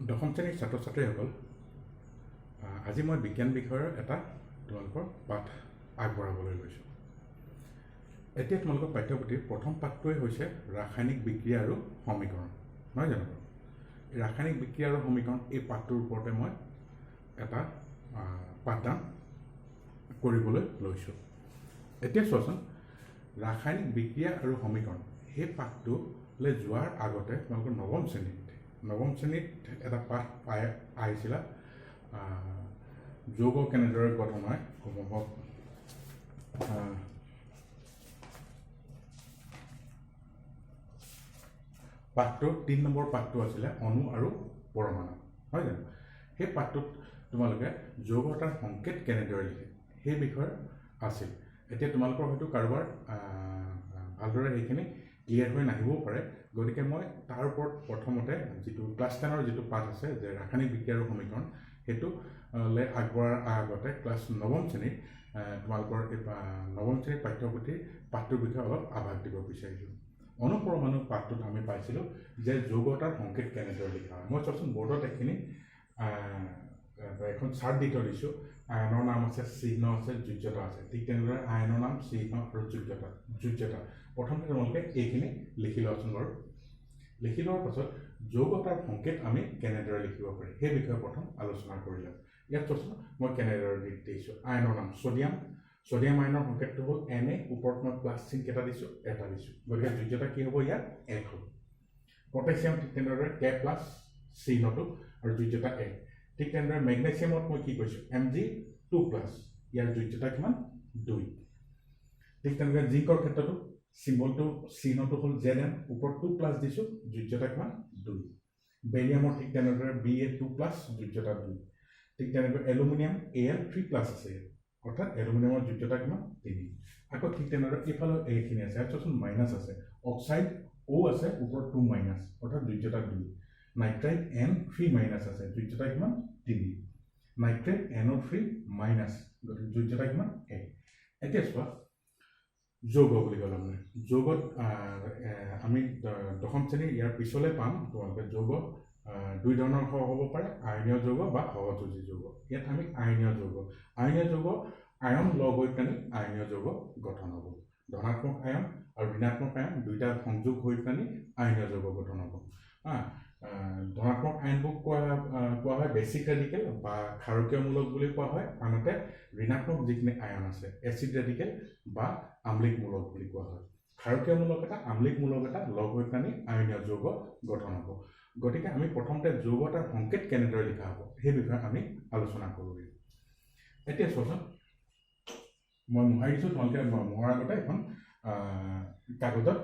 দশম শ্ৰেণীৰ ছাত্ৰ ছাত্ৰীসকল, আজি মই বিজ্ঞান বিষয়ৰ এটা তোমালোকৰ পাঠ আগবঢ়াবলৈ লৈছোঁ। এতিয়া তোমালোকৰ পাঠ্যপুথিৰ প্ৰথম পাঠটোৱে হৈছে ৰাসায়নিক বিক্ৰিয়া আৰু সমীকৰণ, নহয় জানো? এই ৰাসায়নিক বিক্ৰিয়া আৰু সমীকৰণ এই পাঠটোৰ ওপৰতে মই এটা পাঠদান কৰিবলৈ লৈছোঁ। এতিয়া চোৱাচোন, ৰাসায়নিক বিক্ৰিয়া আৰু সমীকৰণ সেই পাঠটোলৈ যোৱাৰ আগতে তোমালোকৰ নৱম শ্ৰেণীত এটা পাঠ আহিছিলা, যৌগ কেনেদৰে গঠন হয়। পাঠটো ৩ নম্বৰ পাঠটো আছিলে অণু আৰু পৰমাণু, নহয় জানো? সেই পাঠটোত তোমালোকে যৌগ এটাৰ সংকেত কেনেদৰে লিখে সেই বিষয়ে আছিল। এতিয়া তোমালোকৰ হয়তো কাৰোবাৰ ভালদৰে সেইখিনি ক্লিয়াৰ হৈ নাহিবও পাৰে, গতিকে মই তাৰ ওপৰত প্ৰথমতে যিটো ক্লাছ 10ৰ যিটো পাঠ আছে যে ৰাসায়নিক বিক্ৰিয়া আৰু সমীকৰণ, সেইটোলৈ আগবঢ়াৰ আগতে ক্লাছ নৱম শ্ৰেণীৰ তোমালোকৰ এই নৱম শ্ৰেণীৰ পাঠ্যপুথিৰ পাঠটোৰ বিষয়ে অলপ আভাস দিব বিচাৰিছোঁ। অণু পৰমাণু পাঠটোত আমি পাইছিলোঁ যে যৌগ এটাৰ সংকেত কেনেদৰে লিখা হয়। মই চোৱাচোন বৰ্ডত এইখিনি এখন চাৰ্ট দি থৈ দিছোঁ। আয়নৰ নাম আছে, চিহ্ন আছে, যোজ্যতা আছে। ঠিক তেনেদৰে আয়নৰ নাম, চিহ্ন আৰু যোজ্যতা প্ৰথমতে তোমালোকে এইখিনি লিখি লোৱাচোন বাৰু। লিখি লোৱাৰ পাছত যৌগ এটাৰ সংকেত আমি কেনেদৰে লিখিব পাৰি সেই বিষয়ে প্ৰথম আলোচনা কৰি ল'ম। ইয়াত চোৱাচোন মই কেনেদৰে দিছোঁ। আয়নৰ নাম ছডিয়াম আয়নৰ সংকেতটো হ'ল Na, ওপৰত মই প্লাছ চিন কেইটা দিছোঁ, এটা দিছোঁ, গতিকে যোজ্যতা কি হ'ব ইয়াত 1 হ'ল। পটাছিয়াম ঠিক তেনেদৰে K প্লাছ চিহ্নটো আৰু যোজ্যতা 1। ঠিক তেনেদৰে মেগনেছিয়ামত মই কি কৈছোঁ, Mg2+, ইয়াৰ যোজ্যতা কিমান 2। ঠিক তেনেদৰে জিংকৰ ক্ষেত্ৰতো চিম্বলটো চিহ্নটো হ'ল Zn, ওপৰত 2+ দিছোঁ, যোজ্যতা কিমান 2। বেৰিয়ামৰ ঠিক তেনেদৰে Ba2+, যোজ্যতা 2। ঠিক তেনেদৰে এলুমিনিয়াম Al3+ আছে, অৰ্থাৎ এলুমিনিয়ামৰ যোজ্যতা কিমান 3। আকৌ ঠিক তেনেদৰে এইফালে এইখিনি আছে, ইয়াত চোৱাচোন মাইনাছ আছে। অক্সাইড O আছে, ওপৰত 2-, অৰ্থাৎ যোজ্যতা 2। নাইট্ৰাইট N3- আছে, যোজ্যতা কিমান 3। নাইট্ৰেট NO3-, যোজ্যতা কিমান 1। এতিয়া চোৱা, যৌগ বুলি ক'লে মানে যৌগত আমি দশম শ্ৰেণীৰ ইয়াৰ পিছলৈ পাম তোমালোকে যৌগ 2 ধৰণৰ হ'ব পাৰে, আয়নীয় যৌগ বা সহযোজী যৌগ। ইয়াত আমি আয়নীয় যৌগ আয়ন লগ হৈ পেলাই আয়নীয় যৌগ গঠন হ'ব। ধনাত্মক আয়ন আৰু ঋণাত্মক আয়ন দুইটা সংযোগ হৈ পেলাই আয়নীয় যৌগ গঠন হ'ব। ধনাত্মক আয়নবোৰ কোৱা হয় বেছিক ৰেডিকেল বা ক্ষাৰকীয়মূলক বুলি কোৱা হয়, আনহাতে ঋণাত্মক যিখিনি আয়ন আছে এচিড ৰেডিকেল বা আম্লিকমূলক বুলি কোৱা হয়। ক্ষাৰকীয়মূলক এটা, আম্লিকমূলক এটা লগ হৈ পেলাই আয়নীয় যৌগ গঠন হ'ব। গতিকে আমি প্ৰথমতে যৌগ এটাৰ সংকেত কেনেদৰে লিখা হ'ব সেই বিষয়ে আমি আলোচনা কৰোঁগৈ। এতিয়া চোৱাচোন, মই মোহাৰি দিছোঁ, তোমালোকে মোহাৰ আগতে এখন কাগজত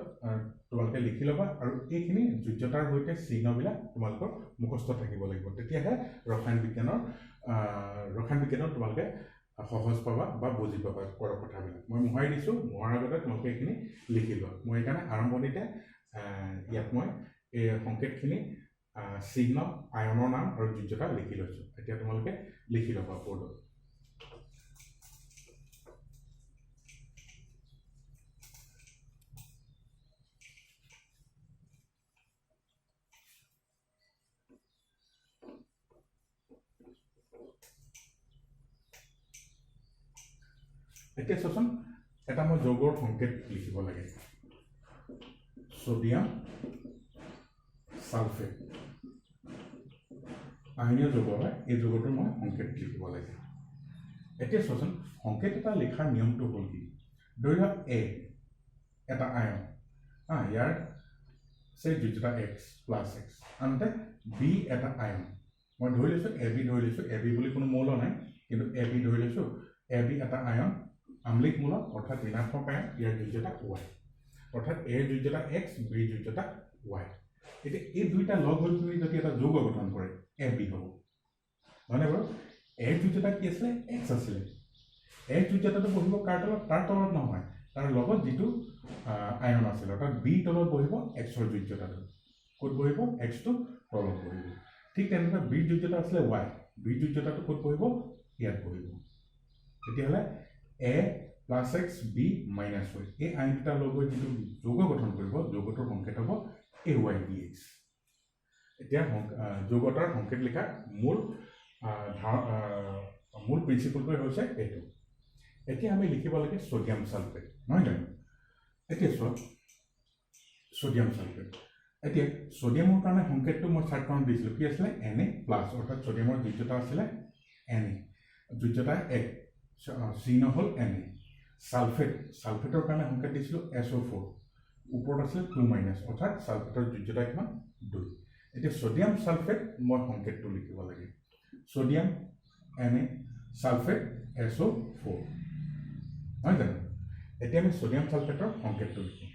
তোমালোকে লিখি ল'বা, আৰু এইখিনি যোজ্যতাৰ সৈতে চিহ্নবিলাক তোমালোকৰ মুখস্থ থাকিব লাগিব, তেতিয়াহে ৰসায়ন বিজ্ঞানত তোমালোকে সহজ পাবা বা বুজি পাবা কৰা কথাবিলাক। মই মোহাৰি দিছোঁ, মোহাৰ আগতে তোমালোকে এইখিনি লিখি লোৱা। মই সেইকাৰণে আৰম্ভণিতে ইয়াত মই এই সংকেতখিনি চিহ্ন, আয়নৰ নাম আৰু যোজ্যতা লিখি লৈছোঁ। এতিয়া তোমালোকে লিখি ল'বা বৰ্ডত। এতিয়া চোৱাচোন, এটা মই যৌগৰ সংকেত লিখিব লাগে। ছডিয়াম ছালফেট আয়নীয় যৌগ হয়, এই যৌগটোৰ মই সংকেত লিখিব লাগে। এতিয়া চোৱাচোন, সংকেত এটা লিখাৰ নিয়মটো হ'ল কি, ধৰি লোৱা A এটা আয়ন, ইয়াৰ যোজ্যতা X+X, আনহাতে B এটা আয়ন। মই ধৰি লৈছোঁ AB ধৰি লৈছোঁ, AB বুলি কোনো মৌল নাই, কিন্তু AB ধৰি লৈছোঁ। AB এটা আয়ন, আম্লিকমূলক অৰ্থাৎ ঋণাত্মক আয়ন, ইয়াৰ যোজ্যতা Y, অৰ্থাৎ A যোজ্যতা X, B যোজ্যতা Y। এতিয়া এই দুইটা লগ হৈ পেলাই যদি এটা যৌগ গঠন কৰে AB হ'ব, হয়নে বাৰু? A যোজ্যতা কি আছিলে, X আছিলে। A যোজ্যতাটো বহিব কাৰ তলত, তাৰ তলত নহয়, তাৰ লগত যিটো আয়ন আছিলে, অৰ্থাৎ B তলত বহিব Xৰ যোজ্যতাটো। ক'ত বহিব, Xটো তলত বহিব। ঠিক তেনেদৰে B যোজ্যতা আছিলে Y, B যোজ্যতাটো ক'ত বহিব, ইয়াত বহিব। তেতিয়াহ'লে A+X, B-Y, এই আয়ন দুটা লগ হৈ যিটো যৌগ গঠন কৰিব, যৌগটোৰ সংকেত হ'ব AYBX। এতিয়া যৌগটাৰ সংকেত লিখা মূল মূল প্ৰিন্সিপলটো হৈছে এইটো এতিয়া আমি লিখিব লাগে সোডিয়াম সালফেট নহয় জানো এতিয়া সোডিয়াম সালফেট এতিয়া সোডিয়ামৰ কাৰণে সংকেতটো মই চাৰ্টখন দিছিলোঁ কি আছিলে Na প্লাছ অৰ্থাৎ সোডিয়ামৰ যোজ্যতা আছিলে Na যোজ্যতা 1 চিহ্ন হ'ল Na সালফেটৰ কাৰণে সংকেত দিছিলোঁ SO4 ওপৰত আছে 2- অৰ্থাৎ সালফেটৰ যোজ্যতা কিমান 2 এতিয়া সোডিয়াম সালফেট মই সংকেতটো লিখিব লাগে সোডিয়াম Na সালফেট SO4 হয় জানো এতিয়া আমি সোডিয়াম সালফেটৰ সংকেতটো লিখিম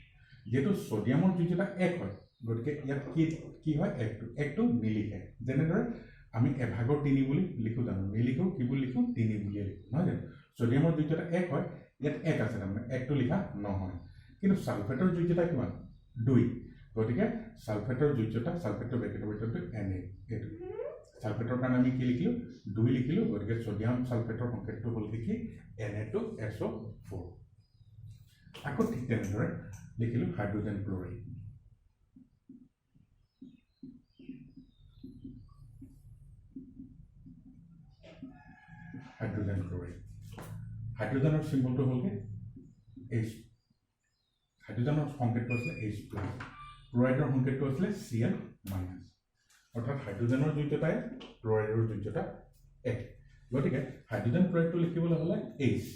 যেটো সোডিয়ামৰ যোজ্যতা 1 হয় গতিকে ইয়াত কি হয় 1 টো নিলিখে যেনেদৰে আমি এভাগৰ 3 বুলি লিখো জানো নিলিখো কি বুলি লিখো 3 বুলি লিখো নহয় জানো সোডিয়ামৰ যোজ্যতা 1 হয় ইয়াত 1 আছে মানে 1 টো লিখা নহয় কিন্তু সালফেটৰ যোজ্যতা কিমান 2 গতিকে সালফেটৰ যোজ্যতা সালফেটৰ ব্ৰেকেটৰ ভিতৰতে Na এটো সালফেটৰ কাৰণে আমি কি লিখিলো 2 লিখিলো গতিকে সোডিয়াম সালফেটৰ সংকেতটো হ'ল কি Na2SO4 আকৌ ঠিক তেনেদৰে লিখিলো হাইড্ৰোজেন ক্লোৰাইড হাইড্ৰোজেন ক্লোৰাইড হাইড্ৰোজেনৰ সিম্বলটো হ'ল কি H হাইড্ৰোজেনৰ সংকেতটো আছে H+ ক্লোৰাইডৰ সংকেতটো আছে Cl- অৰ্থাৎ হাইড্ৰোজেনৰ যোজ্যতাই ক্লোৰাইডৰ যোজ্যতা 1 গতিকে হাইড্ৰোজেন ক্লোৰাইডটো লিখিবলৈ হ'লে H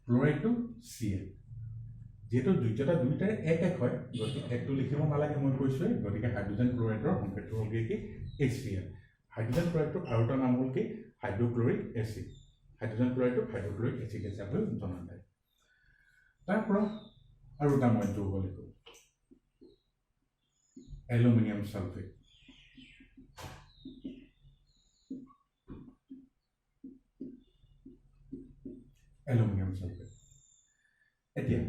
ক্লোৰাইডটো Cl যেটো যোজ্যতা দুইটাৰে 1 হয় গতিকে 1 টো লিখিব নালাগে মই কৈছো গতিকে হাইড্ৰোজেন ক্লোৰাইডৰ সংকেতটো হ'ল কি HCl হাইড্ৰোজেন ক্লোৰাইডৰ আৰু এটা নাম হ'ল কি hydrochloric acid hydrogen ক্লোৰাইডটো hydrochloric acid হিচাপে জনা যায় তাৰ পৰা আৰু এটা মই যৌগ লিখো এলুমিনিয়াম সালফেট এলুমিনিয়াম সালফেট এতিয়া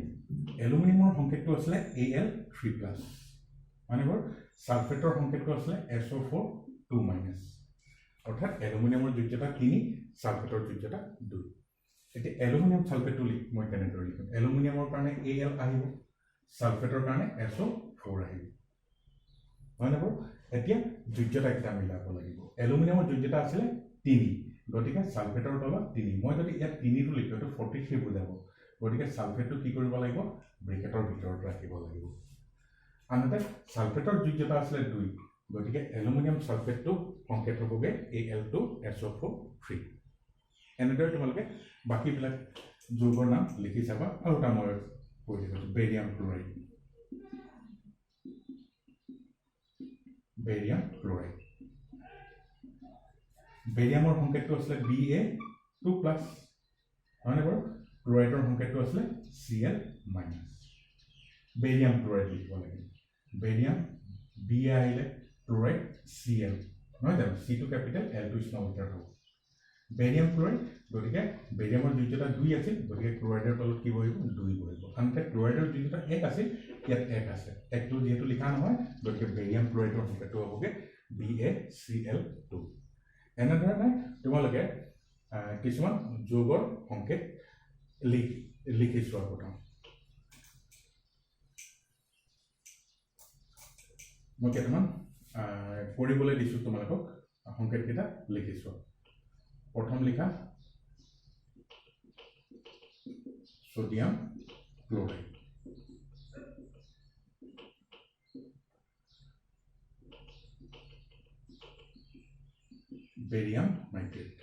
এলুমিনিয়ামৰ সংকেতটো আছে Al3+ মানে সালফেটৰ সংকেতটো আছে SO4 2- অৰ্থাৎ এলুমিনিয়ামৰ যোজ্যতা 3 সালফেটৰ যোজ্যতা 2 এতিয়া এলুমিনিয়াম সালফেটটো মই কেনেদৰে লিখিম এলুমিনিয়ামৰ কাৰণে Al আহিব সালফেটৰ কাৰণে SO4 আহিব হয় না এতিয়া যোজ্যতা এটা মিলাব লাগিব এলুমিনিয়ামৰ যোজ্যতা আছিল 3 গতিকে সালফেটৰ তলত 3 মই যদি ইয়াত 3 টো লিখো তো 43 বুজাব গতিকে সালফেটটো কি কৰিব লাগিব ব্ৰেকেটৰ ভিতৰত ৰাখিব লাগিব আনহাতে সালফেটৰ যোজ্যতা আছিল 2 গতিকে এলুমিনিয়াম সালফেটটো সংকেত হ'বগে Al2SO4 এনেদৰে তোমালোকে বাকিবিলাক যৌগৰ নাম লিখি চাবা আৰু এটা মই কৈ দিছো বেৰিয়াম ক্লোৰাইড বেৰিয়ামৰ সংকেতটো আছে Ba2+ মানে ক্লোৰাইডৰ সংকেতটো আছে Cl-। বেৰিয়াম ক্লোৰাইড লিখিব লাগে বেৰিয়াম Ba আহিলে ক্লোৰাইড Cl নহয় জানো C টো ক্যাপিটেল L টো স্মল লেটাৰ হ'ব বেৰিয়াম ক্লোৰাইড গতিকে বেৰিয়ামৰ যোজ্যতা 2 আছিল গতিকে ক্লোৰাইডৰ তলত কি বহিব 2 বহিব আনহাতে ক্লোৰাইডৰ যোজ্যতা 1 আছিল ইয়াত 1 আছে 1 টো যেহেতু লিখা নহয় গতিকে বেৰিয়াম ক্লোৰাইডৰ সংকেতটো হ'বগে BaCl2 এনেদৰে তোমালোকে কিছুমান যৌগৰ সংকেত লিখি চোৱাৰ কথা মই কেইটামান কৰিবলৈ দিছো তোমালোকক সংকেত কেইটা লিখি চোৱা প্ৰথম লিখা sodium chloride barium nitrate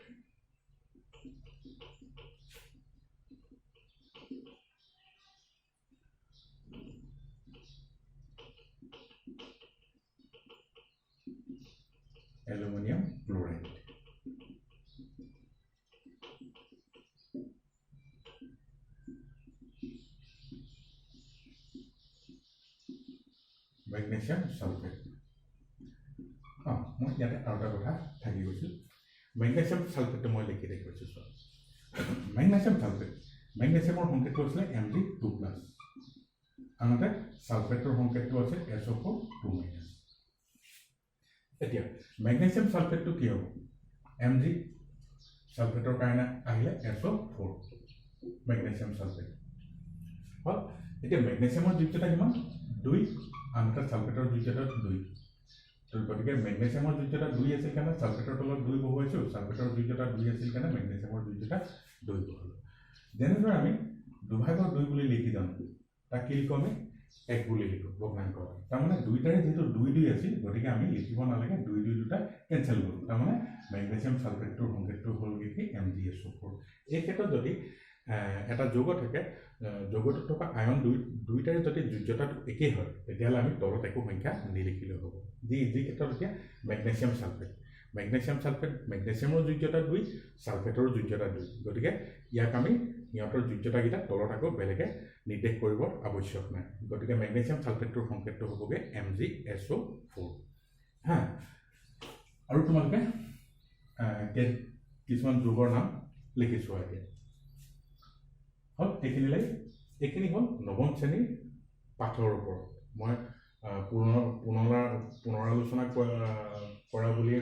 aluminium chloride magnesium sulphate মই ইয়াতে আৰু এটা কথা থাকি গৈছিল মেগনেছিয়াম সালফেটটো মই লিখি দেখুৱাইছো চোৱা মেগনেছিয়াম সালফেট মেগনেছিয়ামৰ সংকেতটো আছে Mg2+ আনহাতে সালফেটৰ সংকেতটো আছে SO4 2-। এতিয়া মেগনেছিয়াম সালফেটটো কি হ'ব Mg সালফেটৰ কাৰণে আহিলে SO4 মেগনেছিয়াম সালফেট হল এতিয়া মেগনেছিয়ামৰ যোজ্যতা কিমান 2 আনহাতে সালফেটৰ যোজ্যতা 2 তো গতিকে মেগনেছিয়ামৰ যোজ্যতা 2 আছিল কাৰণে সালফেটৰ তলত 2 বহুৱাইছো সালফেটৰ যোজ্যতা 2 আছিল কাৰণে মেগনেছিয়ামৰ যোজ্যতা 2 বহুৱালো যেনেদৰে আমি দুভাগৰ 2 বুলি লিখি যাম তাক কি লিখো আমি 1 বুলি লিখো ভগ্নাংক তাৰ মানে দুইটাৰে যেটো 2 2 আছিল গতিকে আমি লিখিব নালাগে 2 2 দুটা কেনসেল কৰো তাৰ মানে মেগনেছিয়াম সালফেটৰ সংকেতটো হ'ল কি MgSO4 এই ক্ষেত্ৰত যদি এটা যৌগ থাকে যৌগটোত থকা আয়ন দুইটাৰে যদি যোজ্যতাটো একেই হয় তেতিয়াহ'লে আমি তলত একো সংখ্যা নিলিখিলে হ'ব যি ক্ষেত্ৰত এতিয়া মেগনেছিয়াম সালফেট মেগনেছিয়ামৰ যোজ্যতা 2 সালফেটৰ যোজ্যতা 2 গতিকে ইয়াক আমি ইহঁতৰ যোজ্যতাকেইটা তলত আকৌ বেলেগে নিৰ্দেশ কৰিব আৱশ্যক নাই গতিকে মেগনেছিয়াম সালফেটৰ সংকেতটো হ'বগে MgSO4 হা আৰু তোমালোকে কিছুমান যৌগৰ নাম লিখিছো এতিয়া হল এইখিনি হল নৱম শ্ৰেণীৰ পাঠৰ ওপৰত মই পুনৰালোচনা কৰা বুলিয়ে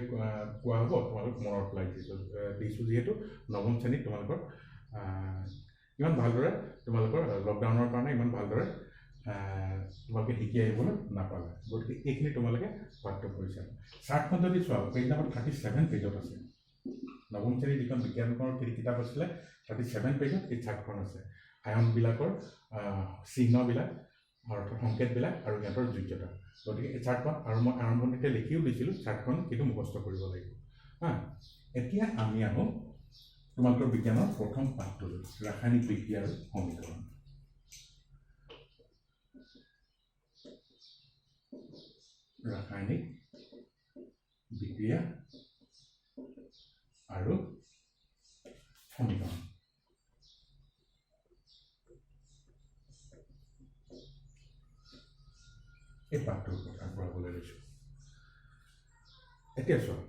কোৱা হ'ব তোমালোক মনত দিছো যিহেতু নৱম শ্ৰেণীত তোমালোকৰ ইমান ভালদৰে তোমালোকৰ লকডাউনৰ কাৰণে ইমান ভালদৰে তোমালোকে শিকি আহিবলৈ নাপালে গতিকে এইখিনি তোমালোকে পাঠ্য কৰিছা চাৰ্টখন যদি চোৱা পেজ নম্বৰ 37 পেজত আছে নৱম শ্ৰেণীৰ যিখন বিজ্ঞানৰ কিতাপ আছিলে 37 পেজত এই চাৰ্টখন আছে আয়ন বিলাকৰ চিহ্নবিলাক অৰ্থাৎ সংকেতবিলাক আৰু ইহঁতৰ যোজ্যতা গতিকে এই চাৰ্টখন আৰু মই আৰম্ভণিতে লিখিও দিছিলোঁ চাৰ্টখন কিন্তু মুখস্থ কৰিব লাগিব হা এতিয়া আমি আহো তোমালোকৰ বিজ্ঞানৰ প্ৰথম পাঠটোলৈ ৰাসায়নিক বিক্ৰিয়া আৰু সমীকৰণ ৰাসায়নিক বিক্ৰিয়া আৰু সমীকৰণ এই পাঠটোৰ ওপৰত আগবঢ়াবলৈ লৈছোঁ এতিয়া চোৱা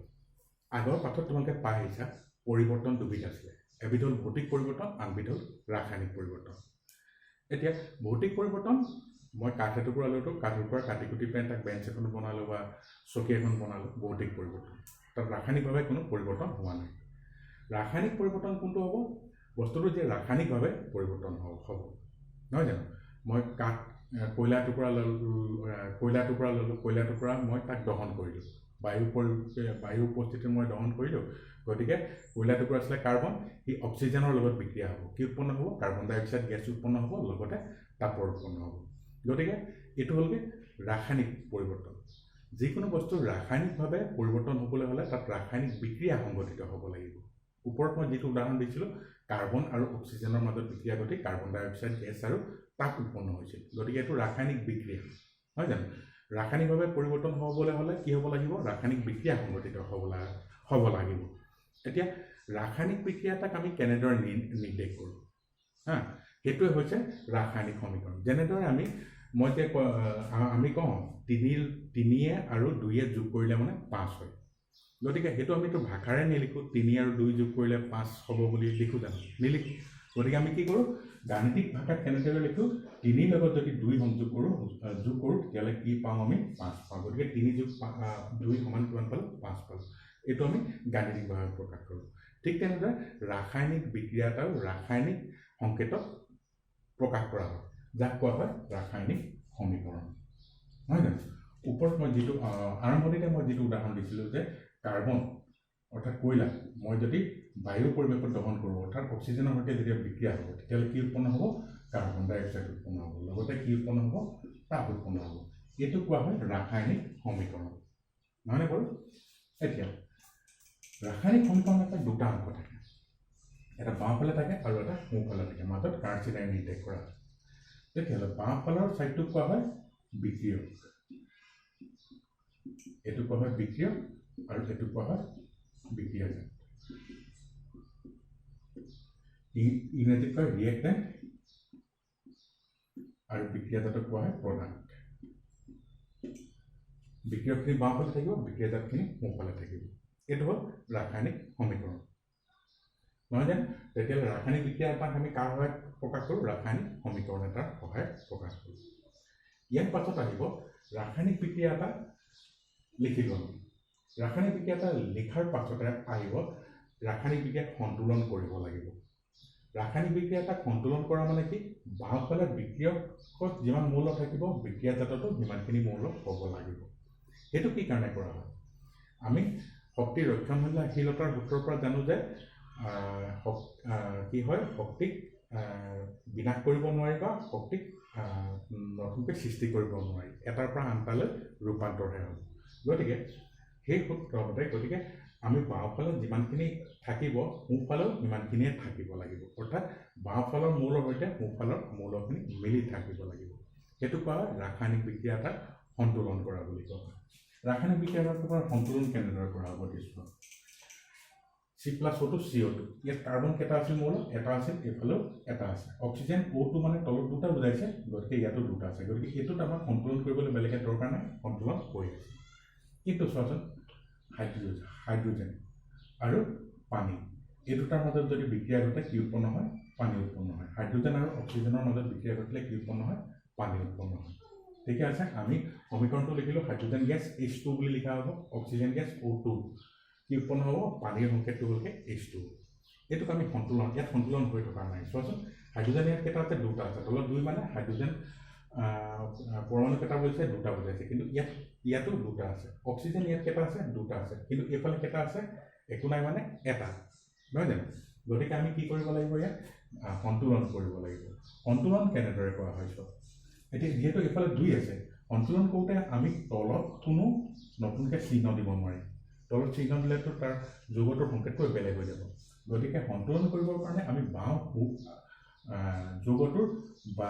আগৰ পাঠত তোমালোকে পাই আহিছা পৰিৱৰ্তন দুবিধ আছিলে এবিধ হ'ল ভৌতিক পৰিৱৰ্তন আনবিধ হ'ল ৰাসায়নিক পৰিৱৰ্তন এতিয়া ভৌতিক পৰিৱৰ্তন মই কাঠ এটুকুৰা ল'লো কাঠৰ পৰা কাটি কুটি পেন তাক বেঞ্চ এখন বনালো বা চকী এখন বনালো ভৌতিক পৰিৱৰ্তন তাত ৰাসায়নিকভাৱে কোনো পৰিৱৰ্তন হোৱা নাই ৰাসায়নিক পৰিৱৰ্তন কোনটো হ'ব বস্তুটো যে ৰাসায়নিকভাৱে পৰিৱৰ্তন হ'ব নহয় জানো মই কাঠ কয়লা টুকুৰা ল'লো কয়লা টুকুৰা মই তাক দহন কৰিলোঁ বায়ু উপস্থিতিত মই দহন কৰিলোঁ গতিকে কয়লা টুকুৰা আছিলে কাৰ্বন ই অক্সিজেনৰ লগত বিক্ৰিয়া হ'ব কি উৎপন্ন হ'ব কাৰ্বন ডাই অক্সাইড গেছ উৎপন্ন হ'ব লগতে তাপৰ উৎপন্ন হ'ব গতিকে এইটো হ'লগে ৰাসায়নিক পৰিৱৰ্তন যিকোনো বস্তু ৰাসায়নিকভাৱে পৰিৱৰ্তন হ'বলৈ হ'লে তাত ৰাসায়নিক বিক্ৰিয়া সংঘটিত হ'ব লাগিব ওপৰত মই যিটো উদাহৰণ দিছিলোঁ কাৰ্বন আৰু অক্সিজেনৰ মাজত বিক্ৰিয়া ঘটি কাৰ্বন ডাই অক্সাইড গেছ আৰু তাপ উৎপন্ন হৈছিল গতিকে এইটো ৰাসায়নিক বিক্ৰিয়া নহয় জানো ৰাসায়নিকভাৱে পৰিৱৰ্তন হ'বলৈ হ'লে কি হ'ব লাগিব ৰাসায়নিক বিক্ৰিয়া সংঘটিত হ'ব লাগিব এতিয়া ৰাসায়নিক বিক্ৰিয়া এটাক আমি কেনেদৰে নিৰ্দেশ কৰোঁ হা সেইটোৱে হৈছে ৰাসায়নিক সমীকৰণ যেনেদৰে মই যে আমি কওঁ 3 আৰু 2 যোগ কৰিলে মানে 5 হয় গতিকে সেইটো আমিতো ভাষাৰে নিলিখো 3 আৰু 2 যোগ কৰিলে 5 হ'ব বুলি লিখো জানো নিলিখো গতিকে আমি কি কৰোঁ গাণিতিক ভাষাত কেনেদৰে লিখো 3 লগত যদি 2 সংযোগ কৰোঁ তেতিয়াহ'লে কি পাওঁ আমি 5 পাওঁ গতিকে 3 যোগ 2 সমান কিমান পালোঁ 5 পালোঁ এইটো আমি গাণিতিকভাৱে প্ৰকাশ কৰোঁ ঠিক তেনেদৰে ৰাসায়নিক বিক্ৰিয়া এটাও ৰাসায়নিক সংকেতক প্ৰকাশ কৰা হয় যাক কোৱা হয় ৰাসায়নিক সমীকৰণ নহয় জানো ওপৰত মই যিটো আৰম্ভণিতে মই যিটো উদাহৰণ দিছিলোঁ যে কাৰ্বন অৰ্থাৎ কয়লা মই যদি বায়ুৰ পৰিৱেশত দহন কৰোঁ অৰ্থাৎ অক্সিজেনৰ সৈতে যেতিয়া বিক্ৰিয়া হ'ব তেতিয়াহ'লে কি উৎপন্ন হ'ব কাৰ্বন ডাই অক্সাইড উৎপন্ন হ'ব লগতে কি উৎপন্ন হ'ব তাপ উৎপন্ন হ'ব এইটো কোৱা হয় ৰাসায়নিক সমীকৰণ নহয়নে বাৰু এতিয়া ৰাসায়নিক সমীকৰণ এটা দুটা অংশ থাকে এটা বাওঁফালে থাকে আৰু এটা সোঁফালে থাকে মাজত কাৰ্চিডাই নিৰ্দেশ কৰা তেতিয়াহ'লে বাওঁফালৰ ছাইডটোক কোৱা হয় বিক্ৰিয়ক এইটো কোৱা হয় বিক্ৰিয়ক আৰু এইটো কোৱা হয় বিক্ৰিয়াজাত ইংৰাজীত কয় ৰিয়েক্টেণ্ট আৰু বিক্ৰিয়াজাতক কোৱা হয় প্ৰডাক্ট বিক্ৰিয়কখিনি বাওঁফালে থাকিব বিক্ৰিয়াজাতখিনি সোঁফালে থাকিব এইটো হ'ল ৰাসায়নিক সমীকৰণ নহয় জানো তেতিয়াহ'লে ৰাসায়নিক বিক্ৰিয়া এটাক আমি কাৰ সহায়ত প্ৰকাশ কৰোঁ ৰাসায়নিক সমীকৰণ এটাৰ সহায়ত প্ৰকাশ কৰোঁ ইয়াৰ পাছত আহিব ৰাসায়নিক বিক্ৰিয়া এটা লিখিলোঁ আমি ৰাসায়নিক বিক্ৰিয়া এটা লিখাৰ পাছতে আহিব ৰাসায়নিক বিক্ৰিয়াক সন্তুলন কৰিব লাগিব ৰাসায়নিক বিক্ৰিয়া এটা সন্তুলন কৰা মানে কি বাওঁফালে বিক্ৰিয়কত যিমান মৌল থাকিব বিক্ৰিয়াজাততো সিমানখিনি মৌল হ'ব লাগিব সেইটো কি কাৰণে কৰা হয় আমি শক্তি ৰক্ষণশীলতাৰ সূত্ৰৰ পৰা জানো যে কি হয় শক্তিক বিনাশ কৰিব নোৱাৰি বা শক্তিক নতুনকৈ সৃষ্টি কৰিব নোৱাৰি এটাৰ পৰা আনটালৈ ৰূপান্তৰহে হয় গতিকে সেই সূত্ৰমতে গতিকে আমি বাওঁফালে যিমানখিনি থাকিব সোঁফালেও সিমানখিনিয়ে থাকিব লাগিব অৰ্থাৎ বাওঁফালৰ মৌলৰ সৈতে সোঁফালৰ মৌলখিনি মিলি থাকিব লাগিব সেইটো কোৱা হয় ৰাসায়নিক বিক্ৰিয়া এটা সন্তুলন কৰা বুলি কোৱা হয় ৰাসায়নিক বিক্ৰিয়াৰ সন্তুলন কেনেদৰে কৰা হ'ব দিছো C+O2 CO2 ইয়াত কাৰ্বন কেইটা আছিল মৌল এটা আছিল এফালেও এটা আছে অক্সিজেন O2 মানে তলত দুটা বুজাইছে গতিকে ইয়াতো দুটা আছে গতিকে এইটোত আমাৰ সন্তুলন কৰিবলৈ বেলেগে দৰকাৰ নাই সন্তুলন হৈ আছে কিন্তু চোৱাচোন হাইড্ৰোজেন আৰু পানী এই দুটাৰ মাজত যদি বিক্ৰিয়া ঘটে কি উৎপন্ন হয় পানী উৎপন্ন হয় হাইড্ৰোজেন আৰু অক্সিজেনৰ মাজত বিক্ৰিয়া ঘটিলে কি উৎপন্ন হয় পানী উৎপন্ন হয় ঠিক আছে আমি সমীকৰণটো লিখিলো হাইড্ৰোজেন গেছ H2 বুলি লিখা হ'ব অক্সিজেন গেছ O2 কি উৎপন্ন হ'ব পানীৰ সংকেতটো হ'লকে H2 এইটোক আমি সন্তুলন ইয়াত সন্তুলন হৈ থকা নাই চোৱাচোন হাইড্ৰোজেন ইয়াত কেইটা আছে দুটা আছে তলত দুই মানে হাইড্ৰোজেন পৰমাণু কেইটা বুজাইছে দুটা বুজাইছে কিন্তু ইয়াতো দুটা আছে অক্সিজেন ইয়াত কেইটা আছে দুটা আছে কিন্তু এইফালে কেইটা আছে একো নাই মানে এটা নহয় জানো গতিকে আমি কি কৰিব লাগিব ইয়াত সন্তুলন কৰিব লাগিব সন্তুলন কেনেদৰে কৰা হয় চোৱা এতিয়া যেহেতু এইফালে দুই আছে সন্তুলন কৰোঁতে আমি তলত কোনো নতুনকৈ চিহ্ন দিব নোৱাৰিম তলত চিহ্ন দিলেতো তাৰ যৌগটোৰ সংকেতটো বেলেগ হৈ যাব গতিকে সন্তুলন কৰিবৰ কাৰণে আমি বাওঁ যৌগটোৰ বা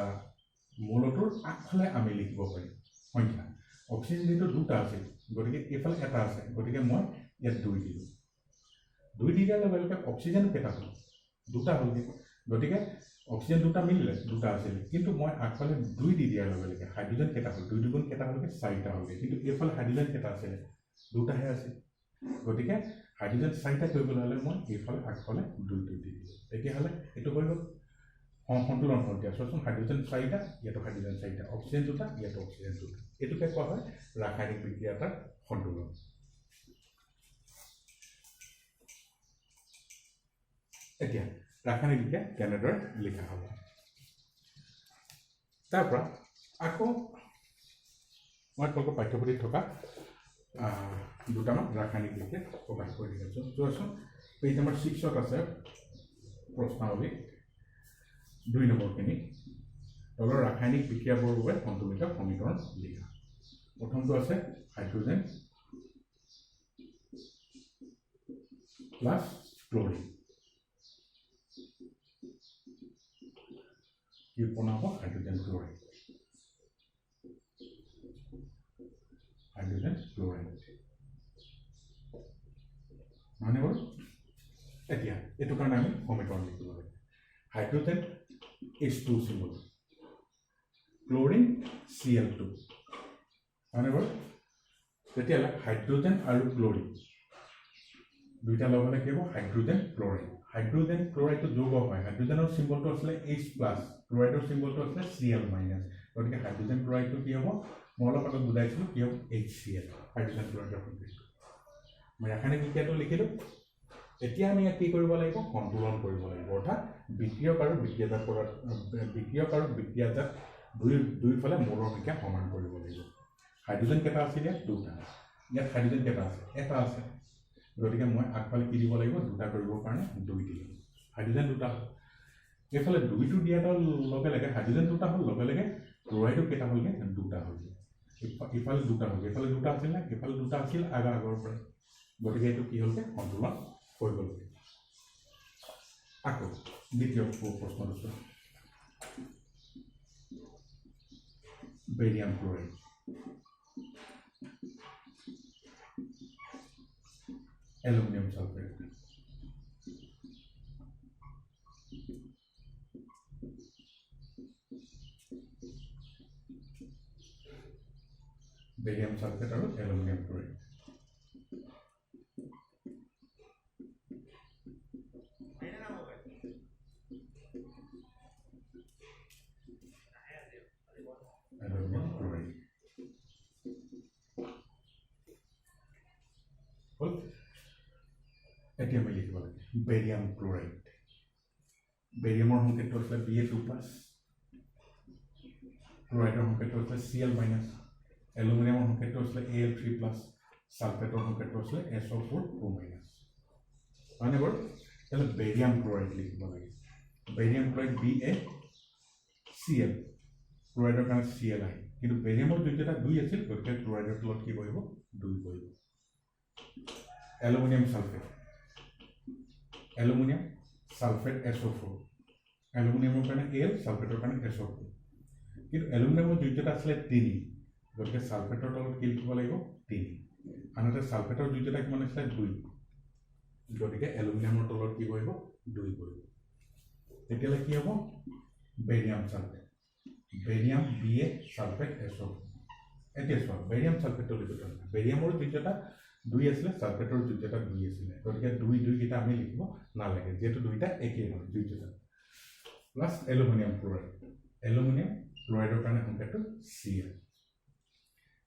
মৌলটোৰ আগফালে আমি লিখিব পাৰিম সংখ্যা অক্সিজেন যেহেতু দুটা আছিল গতিকে এইফালে এটা আছে গতিকে মই ইয়াত 2 দিলোঁ 2 দি দিয়াৰ লগে লগে অক্সিজেন কেইটা হ'ল দুটা হ'লগৈ গতিকে অক্সিজেন দুটা মিলিলে দুটা আছিল কিন্তু মই আগফালে 2 দি দিয়াৰ লগে লগে হাইড্ৰোজেন কেইটা হ'ল 2 দুগুণ কেইটা হ'লগৈ 4টা হ'লগৈ কিন্তু এইফালে হাইড্ৰোজেন কেইটা আছিলে দুটাহে আছিল গতিকে হাইড্ৰোজেন 4টা কৰিবলৈ হ'লে মই এইফালে আগফালে 2 দি দিলোঁ তেতিয়াহ'লে এইটো হৈ গ'ল সন্তুলন হ'ল দিয়া চোৱাচোন হাইড্ৰোজেন 4টা ইয়াতো হাইড্ৰোজেন 4টা অক্সিজেন দুটা ইয়াতো অক্সিজেন দুটা এইটোকে কোৱা হয় ৰাসায়নিক বিক্ৰিয়া এটাৰ সন্তুলন এতিয়া ৰাসায়নিক বিক্ৰিয়া কেনেদৰে লিখা হ'ব তাৰ পৰা আকৌ মই তোমালোকৰ পাঠ্যপুথিত থকা দুটামান ৰাসায়নিক বিক্ৰিয়া প্ৰকাশ কৰি দিছোঁ চোৱাচোন পেজ নম্বৰ 6ত আছে প্ৰশ্নাৱলী 2 নম্বৰখিনি তলৰ ৰাসায়নিক বিক্ৰিয়াবোৰৰ বাবে সন্তুলিত সমীকৰণ লিখা প্ৰথমটো আছে হাইড্ৰোজেন প্লাছ ক্লোৰিন কি উৎপন্ন হ'ব হাইড্ৰোজেন ক্লোৰাইড মানে হ'ল এতিয়া এইটো কাৰণে আমি সমীকৰণ লিখিব লাগে hydrogen H2 symbol chlorine Cl2 মানে হ'ল তেতিয়াহ'লে হাইড্ৰোজেন আৰু ক্লোৰিন দুইটা লগ হ'লে কি হ'ব হাইড্ৰোজেন ক্লোৰাইডটো যৌগ হয় হাইড্ৰোজেনৰ চিম্বলটো আছিলে H প্লাছ ক্লোৰাইডৰ চিম্বলটো আছিলে Cl মাইনাছ গতিকে হাইড্ৰোজেন ক্লোৰাইডটো কি হ'ব মই অলপ আগত বুজাইছিলোঁ কি হ'ব HCl হাইড্ৰোজেন ক্লোৰাইডৰ সংকেতটো মই ৰাসায়নিক বিক্ৰিয়াটো লিখিলোঁ এতিয়া আমি কি কৰিব লাগিব সন্তুলন কৰিব লাগিব অৰ্থাৎ বিক্ৰিয়ক আৰু বিক্ৰিয়াজাত দুইফালে মৌলৰ সংখ্যা সমান কৰিব লাগিব হাইড্ৰোজেন কেইটা আছিল ইয়াত হাইড্ৰোজেন কেইটা আছে এটা আছে গতিকে মই আগফালে কি দিব লাগিব দুটা কৰিবৰ কাৰণে 2 দিলোঁ হাইড্ৰোজেন দুটা হ'ল এইফালে 2টো দিয়াৰ লগে লগে হাইড্ৰোজেন দুটা হ'ল লগে লগে ক্লোৰাইডো কেইটা হ'লগৈ দুটা হ'লগৈ ইফালে দুটা হ'ল এইফালে দুটা আছিল নে এইফালে দুটা আছিল আগৰ পৰা গতিকে এইটো কি হ'লগৈ সন্তুলন হৈ গ'ল আকৌ দ্বিতীয় প্ৰশ্নটো barium chloride aluminium sulphate barium sulphate আৰু এলুমিনিয়াম ক্লোৰাইড এতিয়া আমি লিখিব লাগে বেৰিয়াম ক্লোৰাইড বেৰিয়ামৰ সংকেতটো আছিলে Ba2+ ক্লোৰাইডৰ সংকেতটো আছিলে Cl- এলুমিনিয়ামৰ সংকেতটো আছিলে Al3+ সালফেটৰ সংকেতটো আছিলে SO4 2-। মানে বাৰু তাহলে বেৰিয়াম ক্লোৰাইড লিখিব লাগে বেৰিয়াম ক্লোৰাইড BaCl ক্লোৰাইডৰ কাৰণে Cl আহে কিন্তু বেৰিয়ামৰ দুইটা 2 আছিল গতিকে ক্লোৰাইডৰ তলত কি বহিব 2 বহিব এলুমিনিয়াম সালফেট SO4 এলুমিনিয়ামৰ কাৰণে Al সালফেটৰ কাৰণে SO4 কিন্তু এলুমিনিয়ামৰ দুইটা আছিলে 3 গতিকে সালফেটৰ তলত কি লিখিব লাগিব 3 আনহাতে সালফেটৰ দুইটা কিমান আছিলে 2 গতিকে এলুমিনিয়ামৰ তলত কি বহিব 2 বহিব তেতিয়ালে কি হ'ব barium sulphate barium Ba sulphate SO4 এতিয়া চোৱা বেৰিয়াম সালফেটৰ লিখিব বেৰিয়ামৰ দুইটা 2 আছিল সালফেটৰ দুইটা 2 আছিল গতিকে 2 2 কিটা আমি লিখিব নালাগে যেহেতু দুইটা একেই হয় দুইটা প্লাস এলুমিনিয়াম ক্লোৰাইডৰ কাৰণে সংকেতটো Cl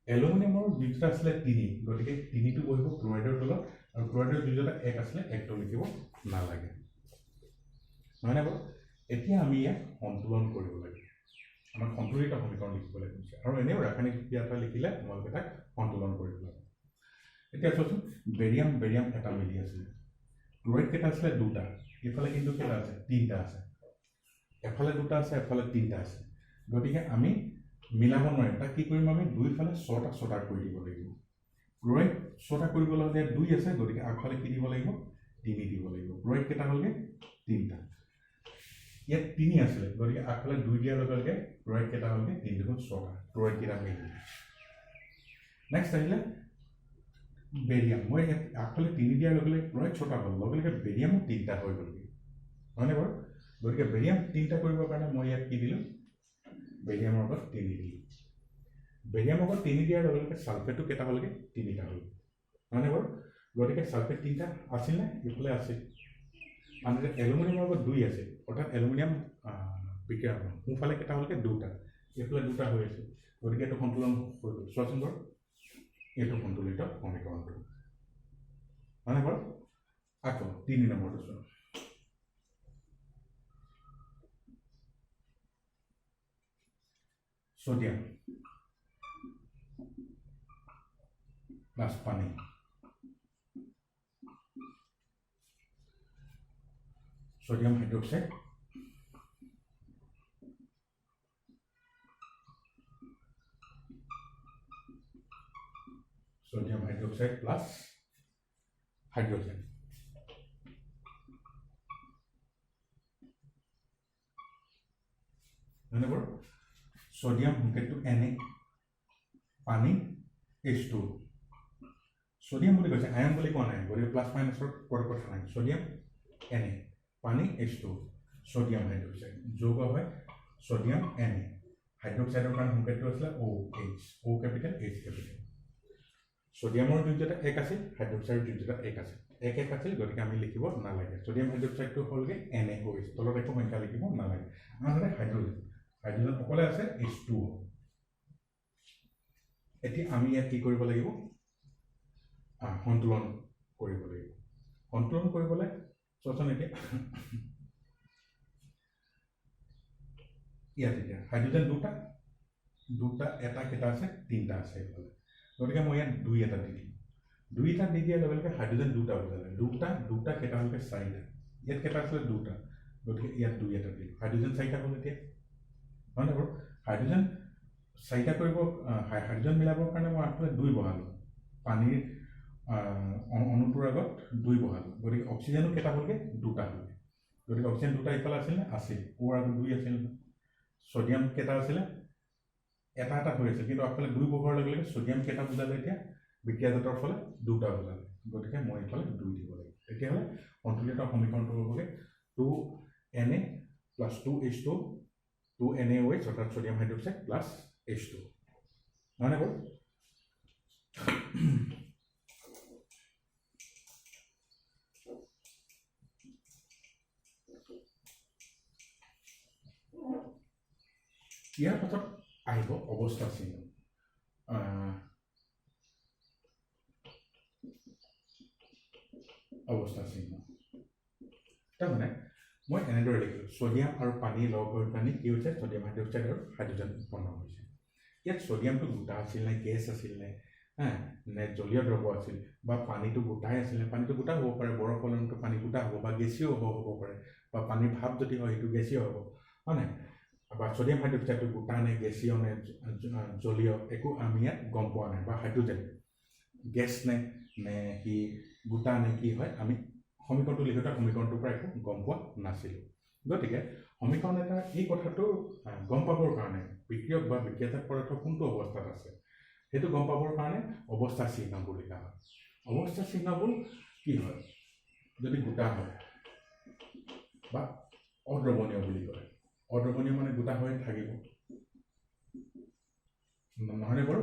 এলুমিনিয়ামৰ দুইটা আছিলে 3 গতিকে 3 টো বহিব ক্লোৰাইডৰ তলত আৰু ক্লোৰাইডৰ দুইটা 1 আছিলে 1 টো লিখিব নালাগে মানে এতিয়া আমি ইয়াক সন্তুলন কৰিব লাগে আমাৰ সন্তুলিত সমীকৰণ লিখিব লাগে আৰু এনেও ৰাসায়নিক বিক্ৰিয়া এটা লিখিলে তোমালোকে তাক সন্তুলন কৰিব লাগে এতিয়া চোৱাচোন বেৰিয়াম এটা মিলি আছিল ক্লোৰাইড কেইটা আছিলে দুটা এফালে কিন্তু কেইটা আছে তিনটা আছে এফালে দুটা আছে এফালে তিনটা আছে গতিকে আমি মিলাব নোৱাৰিম তাক কি কৰিম আমি দুইফালে ছটা কৰি দিব লাগিব ক্লোৰাইড ছটা কৰিবলৈ হ'লে 2 আছে গতিকে আগফালে কি দিব লাগিব 3 দিব লাগিব ক্লোৰাইড কেইটা হ'লগে তিনটা ইয়াত 3 আছিল গতিকে আগফালে 2 দিয়াৰ লগে লগে ক্লোৰাইড কেইটা হ'লগে 3 দুগুণ 6টা ক্লোৰাইড কেইটা মিলি নেক্সট আহিলে বেৰিয়াম মই আগফালে 3 দিয়াৰ লগে লগে ক্লোৰাইড 6টা হ'ল লগে লগে বেৰিয়ামো 3টা হৈ গ'লগে হয়নে বাৰু গতিকে বেৰিয়াম 3টা কৰিবৰ কাৰণে মই ইয়াত কি দিলোঁ বেৰিয়ামৰ লগত 3 দিলোঁ বেৰিয়ামৰ লগত 3 দিয়াৰ লগে লগে সালফেটটো কেইটা হ'লগে 3টা হ'ল হয়নে বাৰু গতিকে সালফেট 3টা আছিল নে ইফালে আছিল আনহাতে এলুমিনিয়ামৰ লগত 2 আছে অৰ্থাৎ এলুমিনিয়াম বিক্ৰিয়া সোঁফালে কেইটা হ'লগে 2টা ইফালে 2টা হৈ আছে গতিকে এইটো সন্তুলন হৈ গ'ল চোৱাচোন বাৰু এইটো সন্তুলিত সমীকৰণটো হয়নে বাৰু আকৌ 3 নম্বৰটো চোৱা সোডিয়াম প্লাস পানি sodium hydroxide plus hydrogen sodium সংকেতটো Na পানী H2 সোডিয়াম বুলি কৈছে আয়ন বুলি কোৱা নাই গতিকে প্লাস মাইনাসৰ পৰ কথা নাই সোডিয়াম Na পানী H2 সোডিয়াম হাইড্ৰোক্সাইড যৌগ হয় সোডিয়াম Na হাইড্ৰোক্সাইডৰ কাৰণে সংকেতটো আছিল OH O capital H capital সোডিয়ামৰ দুইটা 1 আছে হাইড্ৰোক্সাইডৰ দুইটা 1 আছে 1 আছিল গতিকে আমি লিখিব নালাগে সোডিয়াম হাইড্ৰোক্সাইডটো হ'লগে NaOH তলত একো সংখ্যা লিখিব নালাগে আনহাতে হাইড্ৰোজেন অকলে আছে H2O এটি আমি ইয়াত কি কৰিব লাগিব সন্তুলন কৰিব লাগিব সন্তুলন কৰিবলৈ চোৱাচোন এতিয়া ইয়াত এতিয়া হাইড্ৰোজেন দুটা এটা কেইটা আছে তিনটা আছে এইফালে গতিকে মই ইয়াত 2 এটা দি দিম 2 এটা দি দিয়াৰ লগে লগে হাইড্ৰোজেন দুটা বুজালে দুটা কেইটা হ'লগে 4টা ইয়াত কেইটা আছে দুটা গতিকে ইয়াত 2 এটা দিম হাইড্ৰোজেন 4টা হ'ল এতিয়া মানে বাৰু হাইড্ৰোজেন 4টা কৰিব হাইড্ৰোজেন মিলাবৰ কাৰণে মই আগফালে 2 বহালো পানীৰ অনুটোৰ আগত 2 বহালো গতিকে অক্সিজেনো কেইটা হ'লগে দুটা হ'লগে গতিকে অক্সিজেন দুটা ইফালে আছিল নে আছিল ওৰ আগত 2 আছিল সোডিয়াম কেইটা আছিল এটা হৈ আছিল কিন্তু আগফালে 2 বহোৱাৰ লগে লগে সোডিয়াম কেইটা বুজালে এতিয়া বিক্ৰিয়াজাতৰ ফলে দুটা বুজালে গতিকে মই ইফালে 2 দিব লাগিব তেতিয়াহ'লে সন্তুলিত সমীকৰণটো হ'বগে 2Na + 2H2 2NaOH অৰ্থাৎ সোডিয়াম হাইড্ৰোক্সাইড প্লাস H2 মানে বল ইয়াৰ পাছত আহিব অৱস্থা চিহ্ন তাৰমানে মই এনেদৰে লিখিলোঁ সোডিয়াম আৰু পানী লগ হৈ পানী কি হৈছে সোডিয়াম হাইড্ৰোক্সাইড আৰু হাইড্ৰোজেন উৎপন্ন হৈছে ইয়াত সোডিয়ামটো গোটা আছিল নে গেছ আছিল নে নে জলীয় দ্ৰৱ আছিল বা পানীটো গোটাই আছিল নে পানীটো গোটা হ'ব পাৰে বৰফ হ'লেতো পানী গোটা হ'ব বা গেছীয় হ'ব পাৰে বা পানীৰ ভাপ যদি হয় সেইটো গেছীয় হ'ব হয় নাই বা সোডিয়াম হাইড্ৰক্সাইডটো গোটা নে গেছীয় নে জলীয় একো আমি ইয়াত গম পোৱা নাই বা হাইড্ৰজেন গেছ নে কি গোটা নে কি হয় আমি সমীকৰণটো লিখোঁতে সমীকৰণটোৰ পৰা একো গম পোৱা নাছিলোঁ গতিকে সমীকৰণ এটা এই কথাটো গম পাবৰ কাৰণে বিক্ৰিয়ক বা বিক্ৰিয়াজাত পদাৰ্থ কোনটো অৱস্থাত আছে সেইটো গম পাবৰ কাৰণে অৱস্থা চিহ্নবোৰ লিখা হয় অৱস্থা চিহ্নবোৰ কি হয় যদি গোটা হয় বা অদ্ৰৱণীয় বুলি কয় অদ্ৰৱণীয় মানে গোটা হৈ থাকিব নহয়নে বাৰু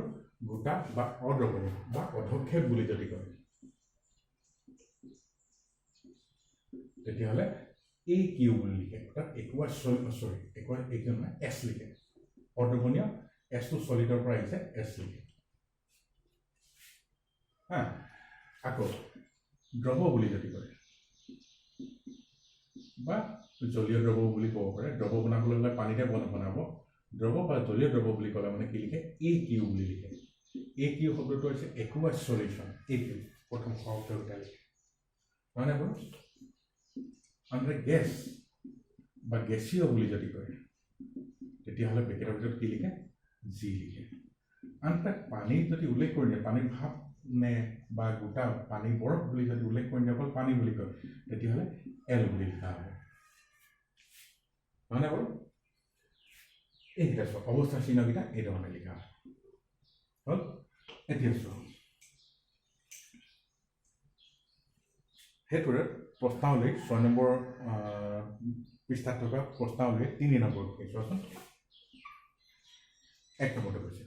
গোটা বা অদ্ৰৱণীয় বা অধক্ষেপ বুলি যদি কয় তেতিয়াহ'লে এই কিউ বুলি লিখে অৰ্থাৎ একুৱাছ সৰি একুৱাছ এইটো নহয় এছ লিখে অদ্ৰৱণীয় এছটো চলিডৰ পৰা আহিছে এছ লিখে আকৌ দ্ৰৱ বুলি যদি কয় বা জলীয় দ্ৰৱ বুলি ক'ব পাৰে দ্ৰৱ বনাবলৈ হ'লে পানীতে বনাব দ্ৰৱ বা জলীয় দ্ৰৱ বুলি ক'লে মানে কি লিখে এ কিউ বুলি লিখে এ কিউ শব্দটো হৈছে একুৱাছ সলিউশ্যন এ কিউ প্ৰথম শব্দটা লিখে নহয়নে বাৰু আনহাতে গেছ বা গেছীয় বুলি যদি কয় তেতিয়াহ'লে ব্ৰেকেটৰ ভিতৰত কি লিখে জি লিখে আনহাতে পানীৰ যদি উল্লেখ কৰি দিয়ে পানীৰ ভাৱ নে বা গোটা পানী বৰফ বুলি যদি উল্লেখ কৰি দিয়ে অকল পানী বুলি কয় তেতিয়াহ'লে এল বুলি লিখা হ'ব নহয়নে বাৰু এইকেইটা চোৱা অৱস্থা চিহ্নকেইটা এই ধৰণে লিখা হ'ল এতিয়া চোৱা সেইটোৰে প্ৰশ্নাৱলীৰ 6 নম্বৰ পৃষ্ঠাত থকা প্ৰশ্নাৱলীৰ 3 নম্বৰ চোৱাচোন 1 নম্বৰতে কৈছে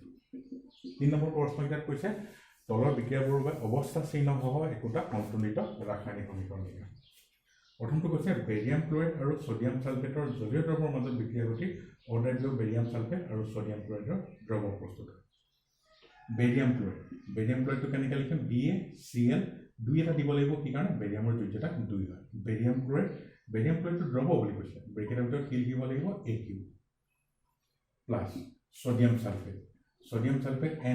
3 নম্বৰ প্ৰশ্নকেইটাত কৈছে তলৰ বিক্ৰিয়াবোৰৰ বাবে অৱস্থা চিহ্নসহ একোটা সন্তুলিত ৰাসায়নিক সমীকৰণ লিখা প্ৰথমটো কৈছে বেৰিয়াম ক্লৰাইড আৰু সোডিয়াম সালফেটৰ জলীয় দ্ৰৱৰ মাজত বিক্ৰিয়া ঘটি অৰ্ধাদ্ৰ বেৰিয়াম সালফেট আৰু সোডিয়াম ক্লৰাইডৰ দ্ৰৱ প্ৰস্তুত হয় বেৰিয়াম ক্লৰাইডটো কেনেকৈ লিখিম BaCl 2 এটা দিব লাগিব কি কাৰণে বেৰিয়ামৰ যোজ্যতা 2 হয় বেৰিয়াম ক্লৰাইডটো দ্ৰৱ বুলি কৈছে ব্ৰেকেটৰ ভিতৰত কি লিখিব লাগিব AQ plus sodium sulphate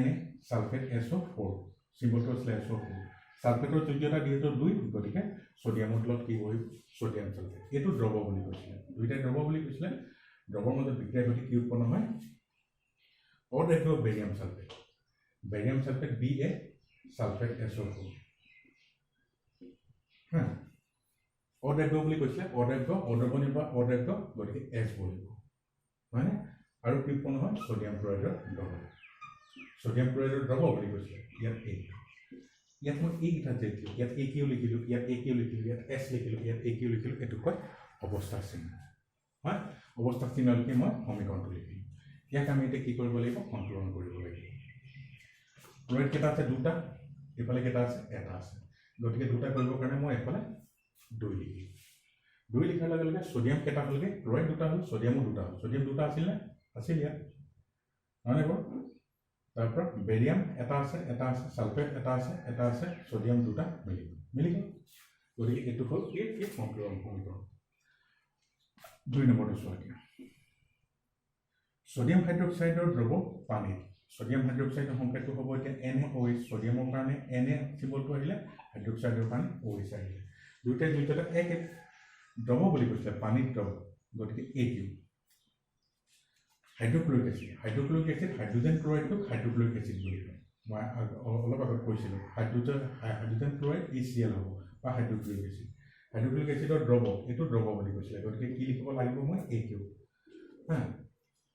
Na sulphate SO4 সিম্বলটো আছে SO4 সালফেটৰ যোজ্যতা যেহেতু 2 গতিকে সোডিয়ামৰ তলত কি হয় সোডিয়াম সালফেট এটো দ্ৰৱ বুলি কৈছিলে দুইটা দ্ৰৱ বুলি কৈছিলে দ্ৰৱৰ মাজত বিক্ৰিয়া ঘটি কি উৎপন্ন হয় অৰ্ধাদ্ৰ barium sulphate Ba sulphate SO4 অৰ্ধাদ্ৰ বুলি কৈছিলে অদ্ৰৱণীয় বা অৰ্ধাদ্ৰ গতিকে S বলিব হয়নে আৰু কি উৎপন্ন হয় সোডিয়াম ক্লৰাইডৰ দ্ৰৱ বুলি কৈছিলে ইয়াত মই এইকেইটা যে ইয়াত AQ লিখিলোঁ ইয়াত S লিখিলোঁ ইয়াত AQ লিখিলোঁ এইটো কয় অৱস্থা চিহ্ন হয় অৱস্থা চিহ্ন লিখি মই সমীকৰণটো লিখিলোঁ ইয়াক আমি এতিয়া কি কৰিব লাগিব সন্তুলন কৰিব লাগিব ক্লৰাইড কেইটা আছে দুটা এফালে কেইটা আছে এটা আছে গতিকে দুটা কৰিবৰ কাৰণে মই এফালে 2 লিখিলোঁ 2 লিখাৰ লগে লগে সোডিয়াম কেইটা হ'লগে ক্লৰাইড দুটা হ'ল সোডিয়ামো দুটা হ'ল সোডিয়াম দুটা আছিল নে আছিল ইয়াত নহয়নে বাৰু তাৰপৰা বেৰিয়াম এটা আছে সালফেট এটা আছে সোডিয়াম দুটা মিলি গ'ল গতিকে এইটো হ'ল এই সন্তুলন সমীকৰণ 2 নম্বৰটো চোৱা এতিয়া সোডিয়াম হাইড্ৰক্সাইডৰ দ্ৰৱ পানীত সোডিয়াম হাইড্ৰক্সাইডৰ সংকেতটো হ'ব এতিয়া NaOH সোডিয়ামৰ কাৰণে Na সিম্বলটো আহিলে হাইড্ৰক্সাইডৰ কাৰণে OH আহিলে দুইটাই দুইটা এক দ্ৰৱ বুলি কৈছিলে পানীত দ্ৰৱ গতিকে AQ হাইড্ৰক্লোৰিক এচিড হাইড্ৰোজেন ক্লৰাইডটোক হাইড্ৰক্লোৰিক এচিড বুলি কয় মই অলপ আগত কৈছিলোঁ হাইড্ৰোজেন ক্লৰাইড HCl হ'ব বা হাইড্ৰক্লোৰিক এচিডৰ দ্ৰৱ এইটো দ্ৰৱ বুলি কৈছিলে গতিকে কি লিখিব লাগিব মই AQ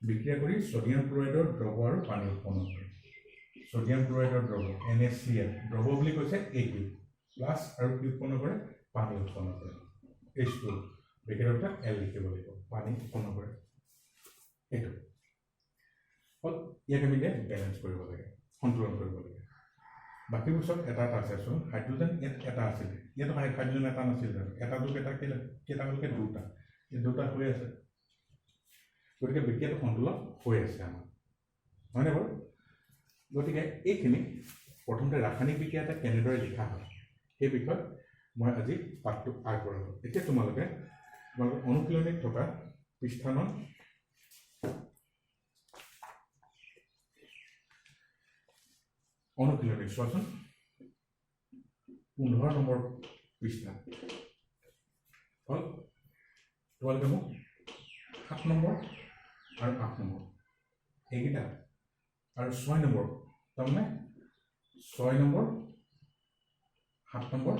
বিক্ৰিয়া কৰি সোডিয়াম ক্লৰাইডৰ দ্ৰৱ আৰু পানী উৎপন্ন কৰে সোডিয়াম ক্লৰাইডৰ দ্ৰৱ NaCl দ্ৰৱ বুলি কৈছে AQ প্লাছ আৰু কি উৎপন্ন কৰে পানী উৎপন্ন কৰে H2 ব্ৰেকেটৰ ভিতৰত L লিখিব লাগিব পানী উৎপন্ন কৰে এইটো হ'ল ইয়াক আমি এতিয়া বেলেঞ্চ কৰিব লাগে সন্তুলন কৰিব লাগে বাকীবোৰ চব এটা আছে চোন হাইড্ৰোজেন এটা আছিল ইয়াত হাইড্ৰোজেন এটা নাছিল এটা কেইটা হ'লকে দুটা এই দুটা হৈ আছে গতিকে বিক্ৰিয়াটো সন্তুলন হৈ আছে আমাৰ হয়নে বাৰু গতিকে এইখিনি প্ৰথমতে ৰাসায়নিক বিক্ৰিয়া এটা কেনেদৰে লিখা হয় সেই বিষয়ত মই আজি পাঠটো আগবঢ়ালোঁ এতিয়া তোমালোকে অনুশীলনীত থকা পৃষ্ঠা নং অনুশীলনী চোৱাচোন 15 নম্বৰ পৃষ্ঠা হ'ল তোমালোকে মোক 7 নম্বৰ আৰু 8 নম্বৰ এইকেইটা আৰু 6 নম্বৰ তাৰমানে 6 নম্বৰ 7 নম্বৰ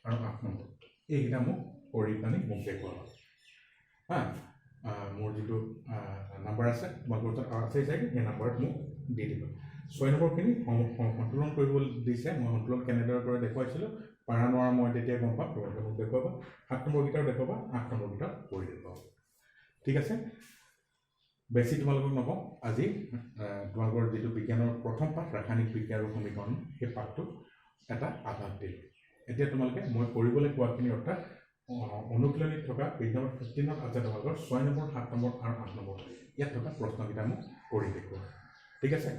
আৰু 8 নম্বৰ এইকেইটা মোক কৰি পানি মোক দেখুৱাবা হা মোৰ যিটো নাম্বাৰ আছে তোমালোকৰ ওচৰত আছে চাগে সেই নাম্বাৰত মোক দি দিব 6 নম্বৰখিনি সন্তুলন কৰিব দিছে মই সন্তুলন কেনেদৰে কৰে দেখুৱাইছিলোঁ পাৰা নোৱাৰা মই তেতিয়া গম পাম তোমালোকে মোক দেখুৱাবা 7 নম্বৰকেইটাও দেখুৱাবা 8 নম্বৰকেইটাও কৰি দেখুৱাবা ঠিক আছে বেছি তোমালোকক নকওঁ আজি তোমালোকৰ যিটো বিজ্ঞানৰ প্ৰথম পাঠ ৰাসায়নিক বিজ্ঞান আৰু সমীকৰণ সেই পাঠটো এটা আধাত দিল এতিয়া তোমালোকে মই কৰিবলৈ কোৱাখিনি অৰ্থাৎ অনুশীলনীত থকা পেজ নম্বৰ 15ত আছে তোমালোকৰ 6 নম্বৰ 7 নম্বৰ আৰু 8 নম্বৰ ইয়াত থকা প্ৰশ্নকেইটা মোক কৰি দেখুৱা ঠিক আছে